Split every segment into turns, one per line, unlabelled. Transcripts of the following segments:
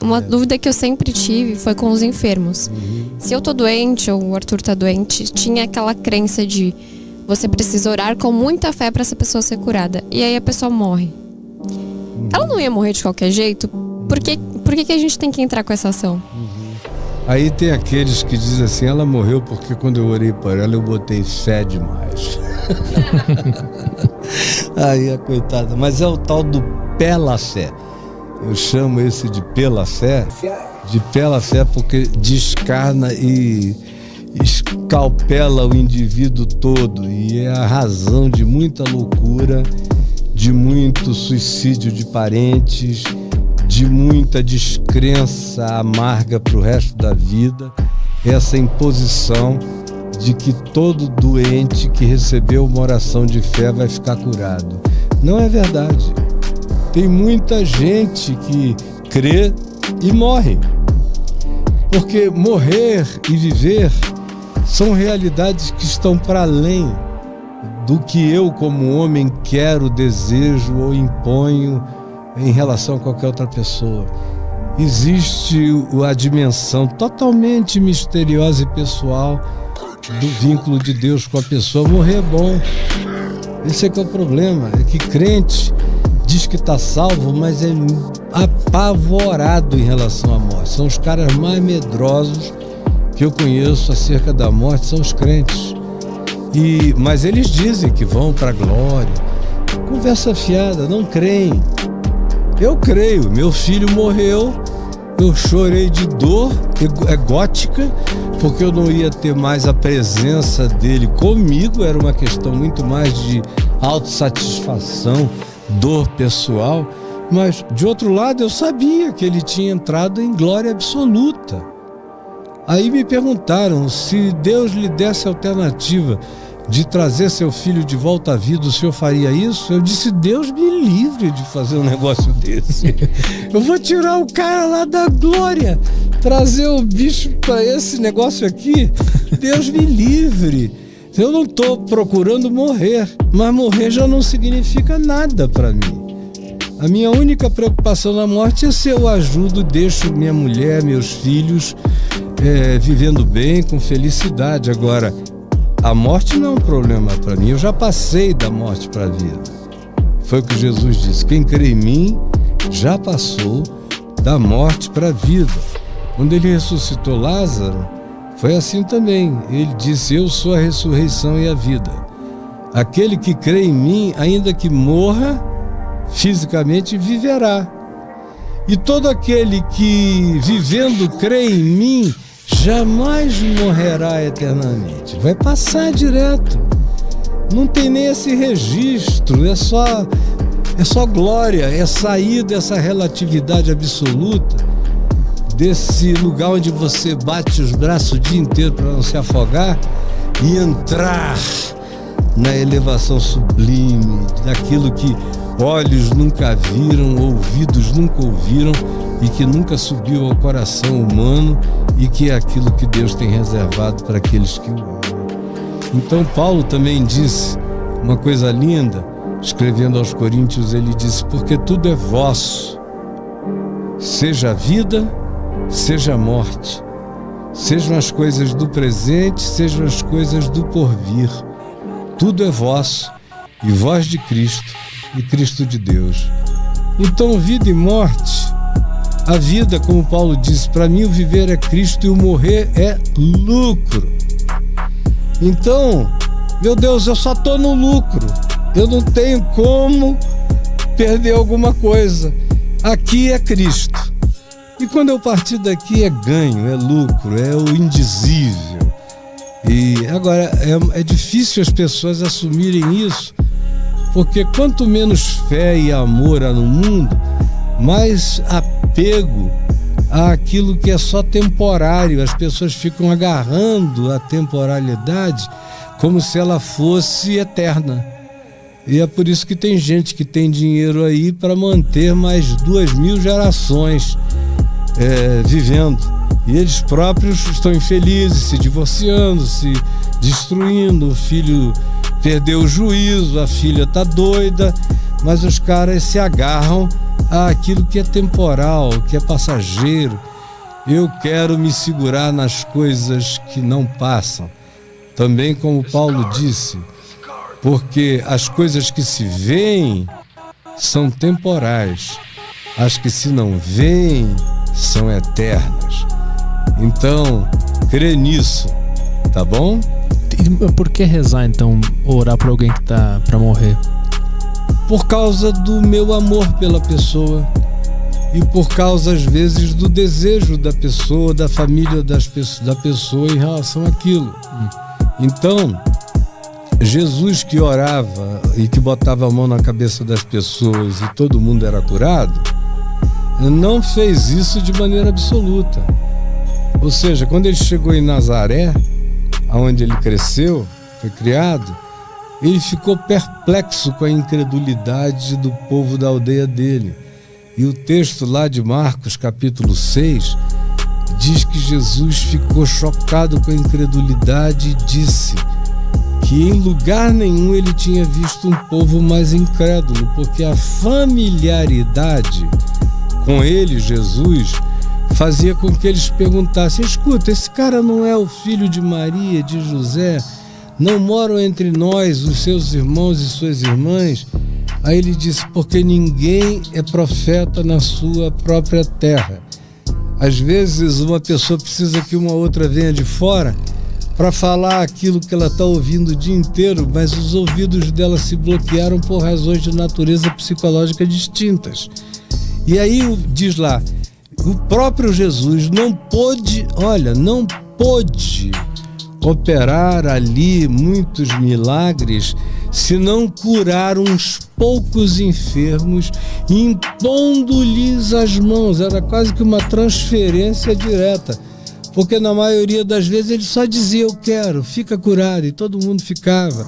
Uma dúvida que eu sempre tive foi com os enfermos. Se eu tô doente, ou o Arthur tá doente, tinha aquela crença de você precisa orar com muita fé para essa pessoa ser curada. E aí a pessoa morre. Ela não ia morrer de qualquer jeito? Por que a gente tem que entrar com essa ação?
Aí tem aqueles que dizem assim, ela morreu porque quando eu orei por ela eu botei fé demais. Aí a coitada, mas é o tal do pela fé. Eu chamo esse de pela fé porque descarna e escalpela o indivíduo todo, e é a razão de muita loucura, de muito suicídio de parentes, de muita descrença amarga para o resto da vida, essa imposição de que todo doente que recebeu uma oração de fé vai ficar curado. Não é verdade. Tem muita gente que crê e morre. Porque morrer e viver são realidades que estão para além do que eu, como homem, quero, desejo ou imponho em relação a qualquer outra pessoa. Existe a dimensão totalmente misteriosa e pessoal do vínculo de Deus com a pessoa. Morrer é bom. Esse é que é o problema, é que crente diz que está salvo, mas é apavorado em relação à morte. São os caras mais medrosos que eu conheço acerca da morte, são os crentes. Mas eles dizem que vão para a glória. Conversa fiada, não creem. Eu creio, meu filho morreu, eu chorei de dor egótica, porque eu não ia ter mais a presença dele comigo, era uma questão muito mais de autossatisfação, dor pessoal, mas de outro lado eu sabia que ele tinha entrado em glória absoluta. Aí me perguntaram, se Deus lhe desse a alternativa de trazer seu filho de volta à vida, o senhor faria isso? Eu disse, Deus me livre de fazer um negócio desse. Eu vou tirar o cara lá da glória, trazer o bicho para esse negócio aqui? Deus me livre. Eu não estou procurando morrer, mas morrer já não significa nada para mim. A minha única preocupação na morte é se eu ajudo, deixo minha mulher, meus filhos vivendo bem, com felicidade. Agora, a morte não é um problema para mim, eu já passei da morte para a vida. Foi o que Jesus disse, quem crê em mim já passou da morte para a vida. Quando ele ressuscitou Lázaro, foi assim também. Ele disse, eu sou a ressurreição e a vida. Aquele que crê em mim, ainda que morra, fisicamente viverá. E todo aquele que vivendo crê em mim, jamais morrerá eternamente. Vai passar direto. Não tem nem esse registro, é só glória, é sair dessa relatividade absoluta, desse lugar onde você bate os braços o dia inteiro para não se afogar e entrar na elevação sublime, daquilo que olhos nunca viram, ouvidos nunca ouviram e que nunca subiu ao coração humano, e que é aquilo que Deus tem reservado para aqueles que o amam. Então Paulo também disse uma coisa linda, escrevendo aos Coríntios, ele disse, porque tudo é vosso, seja a vida, seja a morte, sejam as coisas do presente, sejam as coisas do porvir, tudo é vosso, e vós de Cristo, e Cristo de Deus. Então, vida e morte, a vida, como Paulo disse, para mim o viver é Cristo e o morrer é lucro. Então, meu Deus, eu só estou no lucro, eu não tenho como perder alguma coisa. Aqui é Cristo. E quando eu partir daqui é ganho, é lucro, é o indizível. E agora é difícil as pessoas assumirem isso, porque quanto menos fé e amor há no mundo, mais apego àquilo que é só temporário. As pessoas ficam agarrando a temporalidade como se ela fosse eterna. E é por isso que tem gente que tem dinheiro aí para manter mais 2.000 gerações vivendo. E eles próprios estão infelizes, se divorciando, se destruindo. O filho perdeu o juízo, a filha está doida, mas os caras se agarram àquilo que é temporal, que é passageiro. Eu quero me segurar nas coisas que não passam. Também como Paulo disse, porque as coisas que se veem são temporais, as que se não veem são eternas. Então, crê nisso, tá bom?
E por que rezar, então, orar por alguém que tá para morrer?
Por causa do meu amor pela pessoa e por causa, às vezes, do desejo da pessoa, da família da pessoa em relação àquilo. Então, Jesus, que orava e que botava a mão na cabeça das pessoas e todo mundo era curado, não fez isso de maneira absoluta. Ou seja, quando ele chegou em Nazaré, onde ele cresceu, foi criado, ele ficou perplexo com a incredulidade do povo da aldeia dele. E o texto lá de Marcos, capítulo 6, diz que Jesus ficou chocado com a incredulidade e disse que em lugar nenhum ele tinha visto um povo mais incrédulo, porque a familiaridade com ele, Jesus, fazia com que eles perguntassem: escuta, esse cara não é o filho de Maria, de José? Não moram entre nós os seus irmãos e suas irmãs? Aí ele disse: porque ninguém é profeta na sua própria terra. Às vezes uma pessoa precisa que uma outra venha de fora para falar aquilo que ela está ouvindo o dia inteiro, mas os ouvidos dela se bloquearam por razões de natureza psicológica distintas. E aí diz lá, o próprio Jesus não pôde operar ali muitos milagres se não curar uns poucos enfermos, impondo-lhes as mãos. Era quase que uma transferência direta, porque na maioria das vezes ele só dizia: eu quero, fica curado, e todo mundo ficava.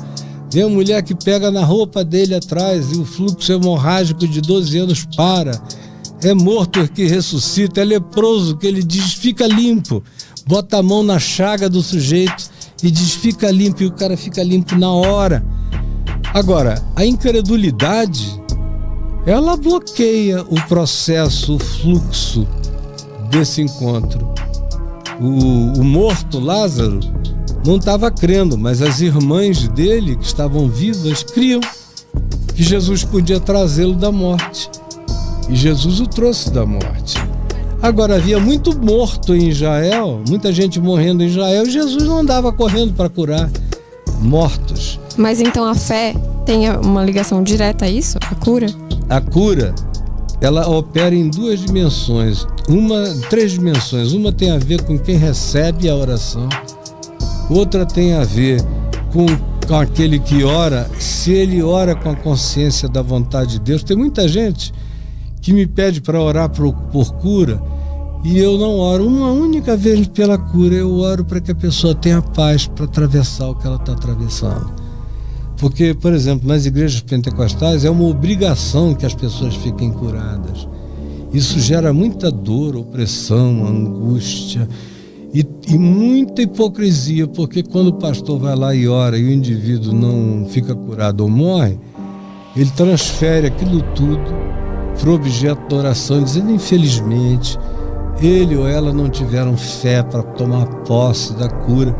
Vem a mulher que pega na roupa dele atrás e o fluxo hemorrágico de 12 anos para. É morto que ressuscita, é leproso que ele diz: fica limpo. Bota a mão na chaga do sujeito e diz: fica limpo, e o cara fica limpo na hora. Agora, a incredulidade, ela bloqueia o processo, o fluxo desse encontro. O morto Lázaro não estava crendo, mas as irmãs dele, que estavam vivas, criam que Jesus podia trazê-lo da morte. E Jesus o trouxe da morte. Agora, havia muito morto em Israel, muita gente morrendo em Israel, e Jesus não andava correndo para curar mortos.
Mas então a fé tem uma ligação direta a isso? A cura?
A cura, ela opera em três dimensões. Uma tem a ver com quem recebe a oração, outra tem a ver com aquele que ora, se ele ora com a consciência da vontade de Deus. Tem muita gente que me pede para orar por cura, e eu não oro uma única vez pela cura. Eu oro para que a pessoa tenha paz para atravessar o que ela está atravessando. Porque, por exemplo, nas igrejas pentecostais é uma obrigação que as pessoas fiquem curadas. Isso gera muita dor, opressão, angústia e muita hipocrisia, porque quando o pastor vai lá e ora e o indivíduo não fica curado ou morre, ele transfere aquilo tudo para o objeto da oração, dizendo: infelizmente, ele ou ela não tiveram fé para tomar posse da cura.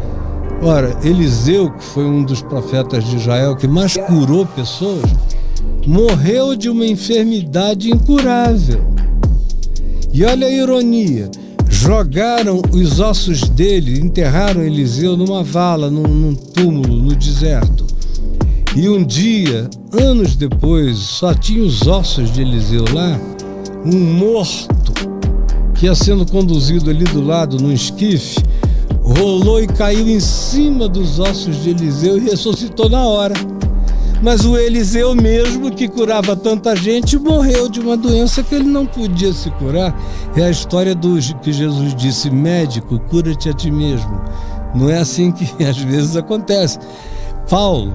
Ora, Eliseu, que foi um dos profetas de Israel que mais curou pessoas, morreu de uma enfermidade incurável. E olha a ironia, jogaram os ossos dele, enterraram Eliseu numa vala, num túmulo no deserto. E um dia, anos depois, só tinha os ossos de Eliseu lá, um morto que ia sendo conduzido ali do lado num esquife, rolou e caiu em cima dos ossos de Eliseu e ressuscitou na hora. Mas o Eliseu mesmo, que curava tanta gente, morreu de uma doença que ele não podia se curar. É a história que Jesus disse: médico, cura-te a ti mesmo. Não é assim que às vezes acontece. Paulo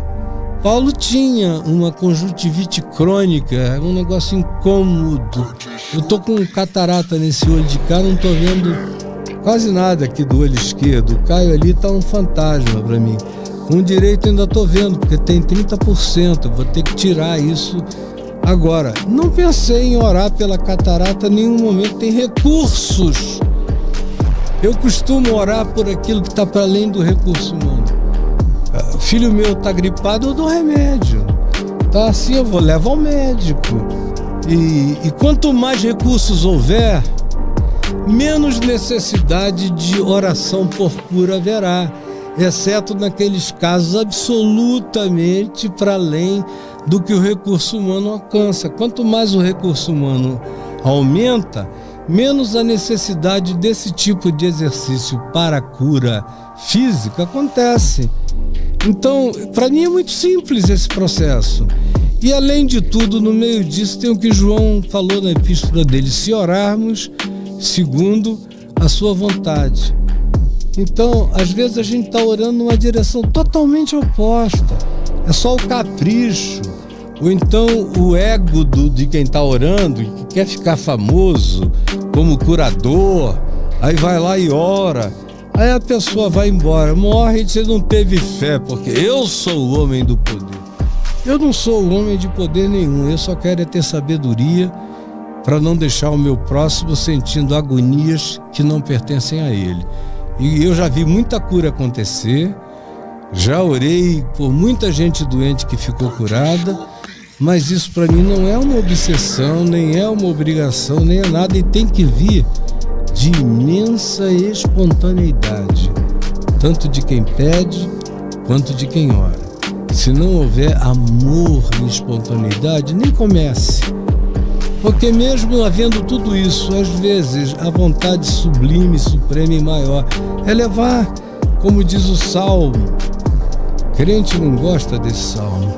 tinha uma conjuntivite crônica, um negócio incômodo. Eu tô com catarata nesse olho de cá, não tô vendo quase nada aqui do olho esquerdo. O Caio ali tá um fantasma para mim. Com o direito ainda tô vendo, porque tem 30%. Eu vou ter que tirar isso Agora, não pensei em orar pela catarata em nenhum momento, tem recursos. Eu costumo orar por aquilo que está para além do recurso humano. Filho meu está gripado, eu dou remédio. Tá assim, eu levo ao médico. E quanto mais recursos houver, menos necessidade de oração por cura haverá, exceto naqueles casos absolutamente para além do que o recurso humano alcança. Quanto mais o recurso humano aumenta, menos a necessidade desse tipo de exercício para a cura física acontece. Então, para mim é muito simples esse processo. E além de tudo, no meio disso tem o que João falou na epístola dele: se orarmos segundo a sua vontade. Então, às vezes a gente está orando numa direção totalmente oposta. É só o capricho, ou então o ego de quem está orando, que quer ficar famoso como curador, aí vai lá e ora. Aí a pessoa vai embora, morre e você não teve fé, porque eu sou o homem do poder. Eu não sou o homem de poder nenhum, eu só quero é ter sabedoria para não deixar o meu próximo sentindo agonias que não pertencem a ele. E eu já vi muita cura acontecer, já orei por muita gente doente que ficou curada, mas isso para mim não é uma obsessão, nem é uma obrigação, nem é nada, e tem que vir de imensa espontaneidade, tanto de quem pede quanto de quem ora. Se não houver amor e espontaneidade, nem comece. Porque mesmo havendo tudo isso, às vezes a vontade sublime, suprema e maior é levar, como diz o Salmo. Crente não gosta desse Salmo.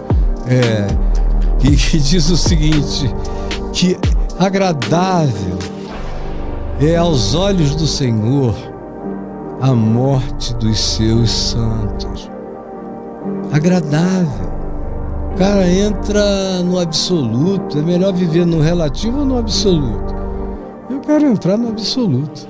Que diz o seguinte, que agradável é aos olhos do Senhor a morte dos seus santos. Agradável. O cara entra no absoluto. É melhor viver no relativo ou no absoluto? Eu quero entrar no absoluto.